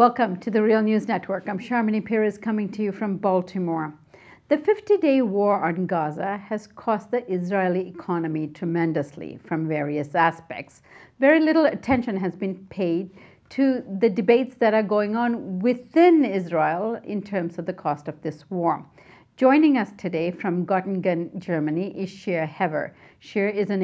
Welcome to the Real News Network. I'm Sharmini Perez coming to you from Baltimore. The 50-day war on Gaza has cost the Israeli economy tremendously from various aspects. Very little attention has been paid to the debates that are going on within Israel in terms of the cost of this war. Joining us today from Göttingen, Germany is Shir Hever. Shir is an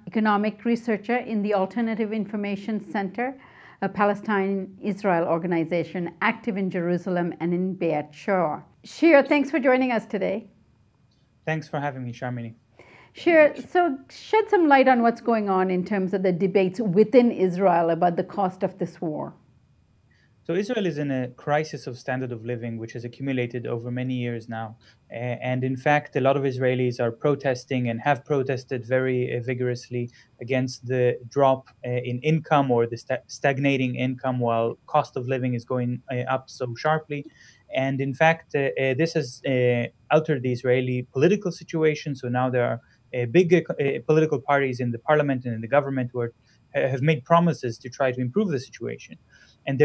economic researcher in the Alternative Information Center, a Palestine-Israel organization active in Jerusalem and in Beit Shor. Shir, thanks for joining us today. Thanks for having me, Sharmini. Shir, so shed some light on what's going on in terms of the debates within Israel about the cost of this war. So Israel is in a crisis of standard of living, which has accumulated over many years now. And in fact, a lot of Israelis are protesting and have protested very vigorously against the drop in income or the stagnating income while cost of living is going up so sharply. And in fact, this has altered the Israeli political situation. So now there are big political parties in the parliament and in the government who have made promises to try to improve the situation. And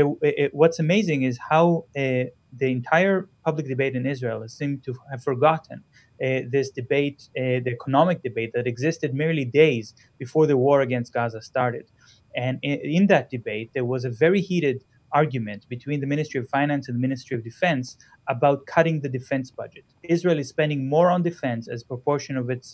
what's amazing is how the entire public debate in Israel seemed to have forgotten this debate, the economic debate that existed merely days before the war against Gaza started. And in that debate, there was a very heated argument between the Ministry of Finance and the Ministry of Defense about cutting the defense budget. Israel is spending more on defense as a proportion of its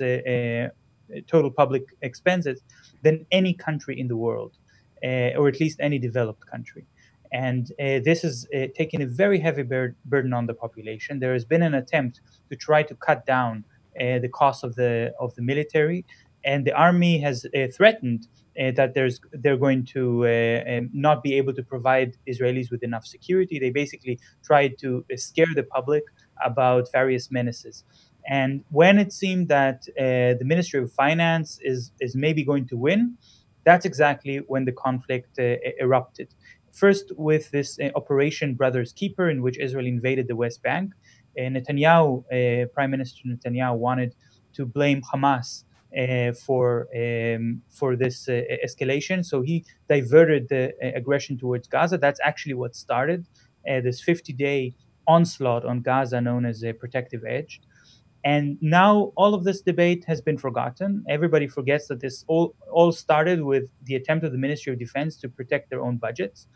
total public expenses than any country in the world, or at least any developed country. And this has taken a very heavy burden on the population. There has been an attempt to try to cut down the cost of the military, and the army has threatened that they're going to not be able to provide Israelis with enough security. They basically tried to scare the public about various menaces. And when it seemed that the Ministry of Finance is maybe going to win, that's exactly when the conflict erupted. First, with this Operation Brother's Keeper, in which Israel invaded the West Bank, Prime Minister Netanyahu wanted to blame Hamas for this escalation. So he diverted the aggression towards Gaza. That's actually what started this 50-day onslaught on Gaza, known as a protective edge. And now all of this debate has been forgotten. Everybody forgets that this all started with the attempt of the Ministry of Defense to protect their own budgets.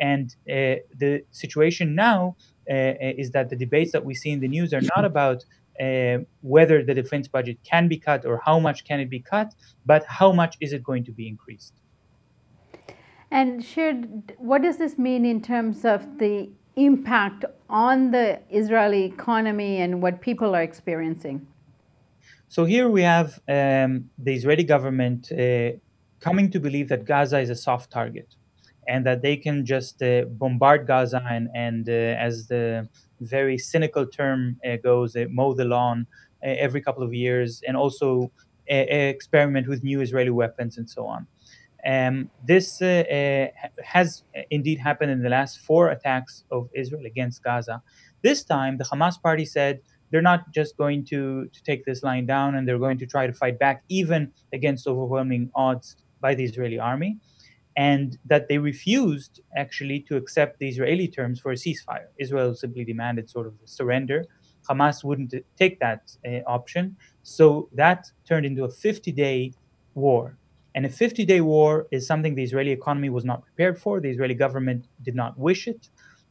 And the situation now is that the debates that we see in the news are not about whether the defense budget can be cut or how much can it be cut, but how much is it going to be increased. And Shir, what does this mean in terms of the impact on the Israeli economy and what people are experiencing? So here we have the Israeli government coming to believe that Gaza is a soft target and that they can just bombard Gaza and as the very cynical term goes, mow the lawn every couple of years, and also experiment with new Israeli weapons and so on. This has indeed happened in the last 4 attacks of Israel against Gaza. This time, the Hamas party said they're not just going to take this line down, and they're going to try to fight back even against overwhelming odds by the Israeli army, and that they refused actually to accept the Israeli terms for a ceasefire. Israel simply demanded sort of a surrender. Hamas wouldn't take that option. So that turned into a 50-day war. And a 50-day war is something the Israeli economy was not prepared for. The Israeli government did not wish it.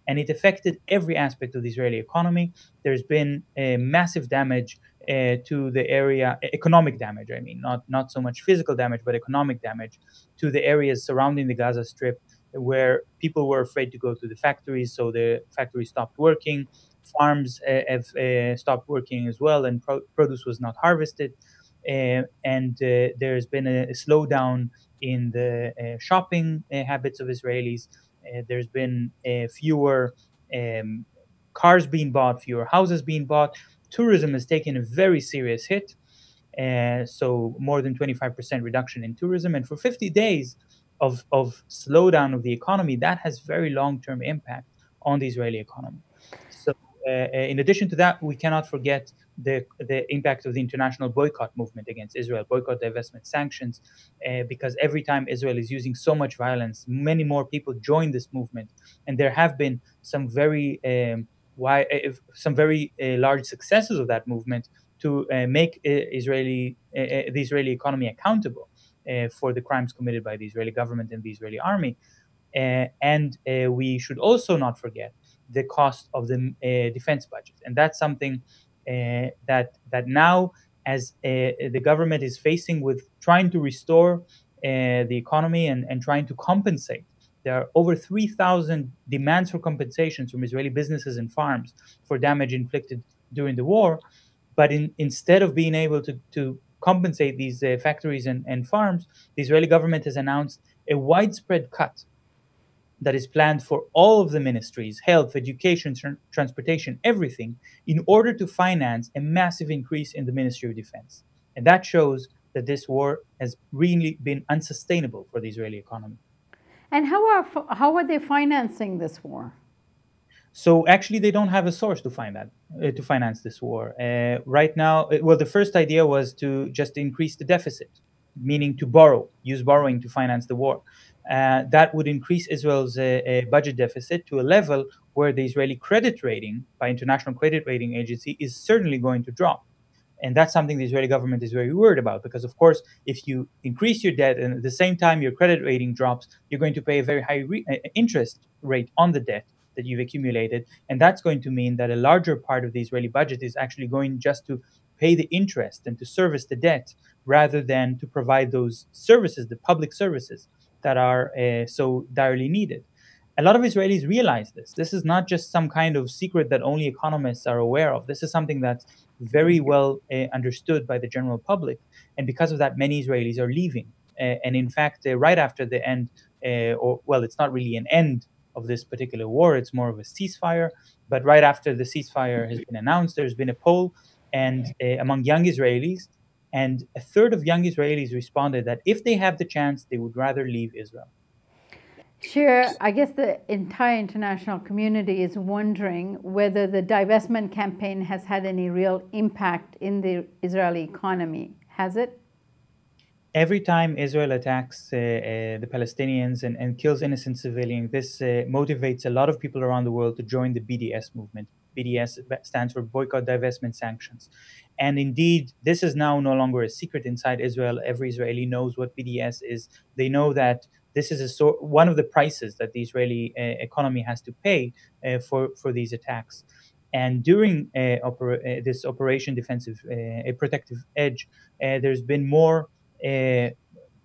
And it affected every aspect of the Israeli economy. There's been massive damage to the area, economic damage, I mean, not so much physical damage, but economic damage to the areas surrounding the Gaza Strip, where people were afraid to go to the factories, so the factories stopped working. Farms have stopped working as well, and produce was not harvested. And there's been a slowdown in the shopping habits of Israelis. There's been fewer cars being bought, fewer houses being bought. Tourism has taken a very serious hit. So more than 25% reduction in tourism. And for 50 days of slowdown of the economy, that has very long-term impact on the Israeli economy. So in addition to that, we cannot forget the impact of the international boycott movement against Israel, boycott, divestment, sanctions, because every time Israel is using so much violence, many more people join this movement, and there have been some very large successes of that movement to make the Israeli economy accountable for the crimes committed by the Israeli government and the Israeli army. And we should also not forget the cost of the defense budget, and that's something that now, as the government is facing with trying to restore the economy and trying to compensate. There are over 3,000 demands for compensations from Israeli businesses and farms for damage inflicted during the war. But instead of being able to compensate these factories and farms, the Israeli government has announced a widespread cut that is planned for all of the ministries, health, education, transportation, everything, in order to finance a massive increase in the Ministry of Defense. And that shows that this war has really been unsustainable for the Israeli economy. And how are they financing this war? So actually, they don't have a source to to finance this war right now. Well, the first idea was to just increase the deficit, meaning to use borrowing to finance the war. That would increase Israel's budget deficit to a level where the Israeli credit rating by international credit rating agency is certainly going to drop. And that's something the Israeli government is very worried about because, of course, if you increase your debt and at the same time your credit rating drops, you're going to pay a very high interest rate on the debt that you've accumulated. And that's going to mean that a larger part of the Israeli budget is actually going just to pay the interest and to service the debt rather than to provide those services, the public services that are so direly needed. A lot of Israelis realize this. This is not just some kind of secret that only economists are aware of. This is something that's very well understood by the general public. And because of that, many Israelis are leaving. And in fact, right after the end, it's not really an end of this particular war, it's more of a ceasefire. But right after the ceasefire has been announced, there's been a poll and among young Israelis, and a third of young Israelis responded that if they have the chance, they would rather leave Israel. Shir, I guess the entire international community is wondering whether the divestment campaign has had any real impact in the Israeli economy. Has it? Every time Israel attacks the Palestinians and kills innocent civilians, this motivates a lot of people around the world to join the BDS movement. BDS stands for Boycott, Divestment, Sanctions. And indeed, this is now no longer a secret inside Israel. Every Israeli knows what BDS is. They know that this is one of the prices that the Israeli economy has to pay for these attacks. And during this Operation Defensive Protective Edge, there's been more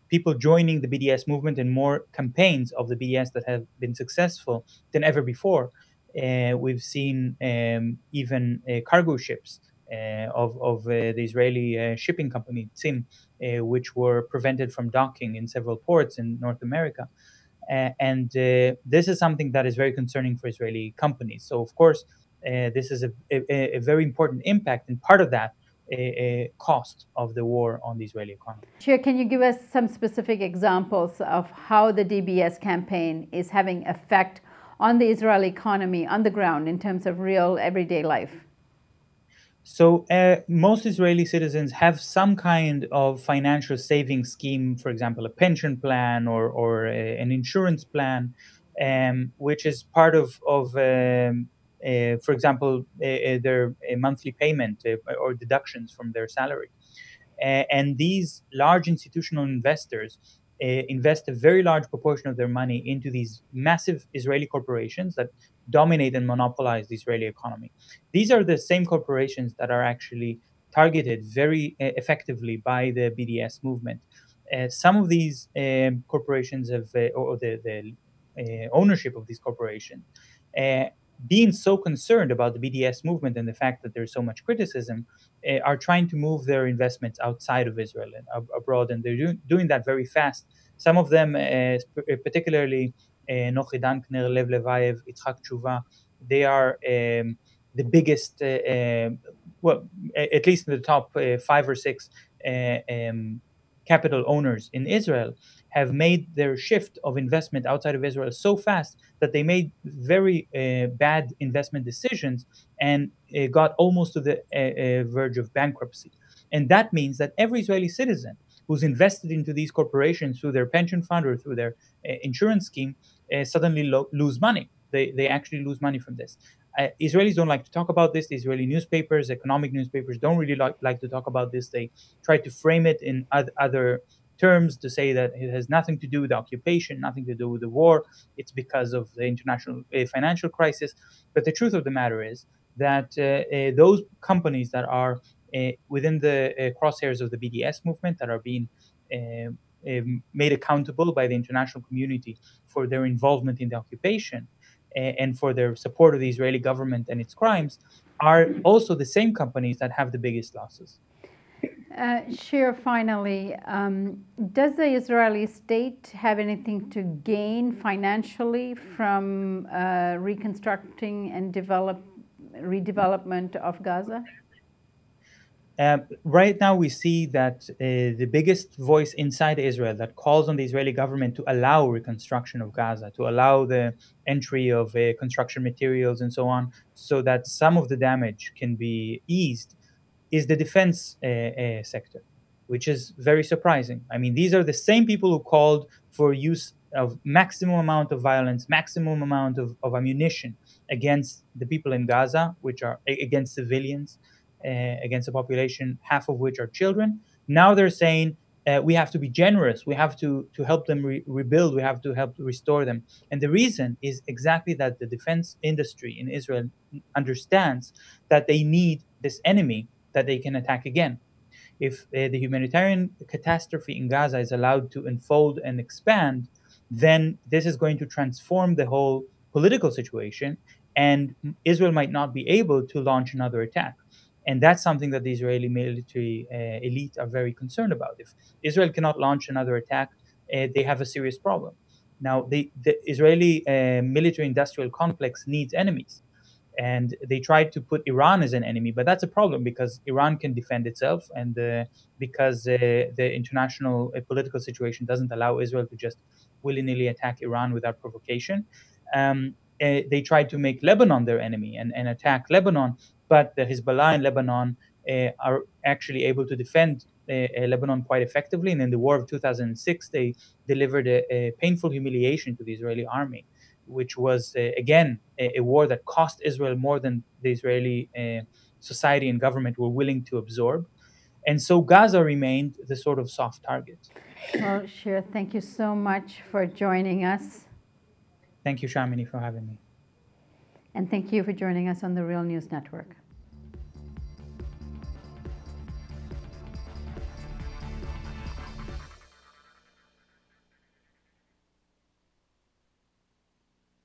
people joining the BDS movement and more campaigns of the BDS that have been successful than ever before. We've seen even cargo ships of the Israeli shipping company Tzim, which were prevented from docking in several ports in North America. And this is something that is very concerning for Israeli companies. So, of course, this is a very important impact, and part of that a cost of the war on the Israeli economy. Shir, can you give us some specific examples of how the DBS campaign is having effect on the Israeli economy on the ground in terms of real everyday life? So most Israeli citizens have some kind of financial savings scheme, for example, a pension plan or an insurance plan, which is part of for example, their monthly payment or deductions from their salary. And these large institutional investors invest a very large proportion of their money into these massive Israeli corporations that dominate and monopolize the Israeli economy. These are the same corporations that are actually targeted very effectively by the BDS movement. Some of these corporations have, or the ownership of these corporations, being so concerned about the BDS movement and the fact that there's so much criticism, are trying to move their investments outside of Israel and abroad, and they're doing that very fast. Some of them, particularly Nochi Dankner, Lev Levayev, Itzhak Tshuva, they are the biggest, well, at least in the top 5 or 6 capital owners in Israel have made their shift of investment outside of Israel so fast that they made very bad investment decisions and got almost to the verge of bankruptcy. And that means that every Israeli citizen who's invested into these corporations through their pension fund or through their insurance scheme suddenly lose money. They actually lose money from this. Israelis don't like to talk about this. The Israeli newspapers, economic newspapers, don't really like to talk about this. They try to frame it in other terms to say that it has nothing to do with the occupation, nothing to do with the war. It's because of the international financial crisis. But the truth of the matter is that those companies that are within the crosshairs of the BDS movement that are being made accountable by the international community for their involvement in the occupation and for their support of the Israeli government and its crimes are also the same companies that have the biggest losses. Shir, finally, does the Israeli state have anything to gain financially from reconstructing and redevelopment of Gaza? Right now, we see that the biggest voice inside Israel that calls on the Israeli government to allow reconstruction of Gaza, to allow the entry of construction materials and so on, so that some of the damage can be eased, is the defense sector, which is very surprising. I mean, these are the same people who called for use of maximum amount of violence, maximum amount of ammunition against the people in Gaza, which are against civilians, against a population, half of which are children. Now they're saying we have to be generous. We have to help them rebuild. We have to help restore them. And the reason is exactly that the defense industry in Israel understands that they need this enemy that they can attack again. If the humanitarian catastrophe in Gaza is allowed to unfold and expand, then this is going to transform the whole political situation, and Israel might not be able to launch another attack. And that's something that the Israeli military elite are very concerned about. If Israel cannot launch another attack, they have a serious problem. Now, the Israeli military industrial complex needs enemies, and they tried to put Iran as an enemy, but that's a problem because Iran can defend itself, and because the international political situation doesn't allow Israel to just willy-nilly attack Iran without provocation. They tried to make Lebanon their enemy and attack Lebanon, but the Hezbollah in Lebanon are actually able to defend Lebanon quite effectively. And in the war of 2006, they delivered a painful humiliation to the Israeli army, which was, again, a war that cost Israel more than the Israeli society and government were willing to absorb. And so Gaza remained the sort of soft target. Well, Shir, thank you so much for joining us. Thank you, Shamini, for having me. And thank you for joining us on the Real News Network.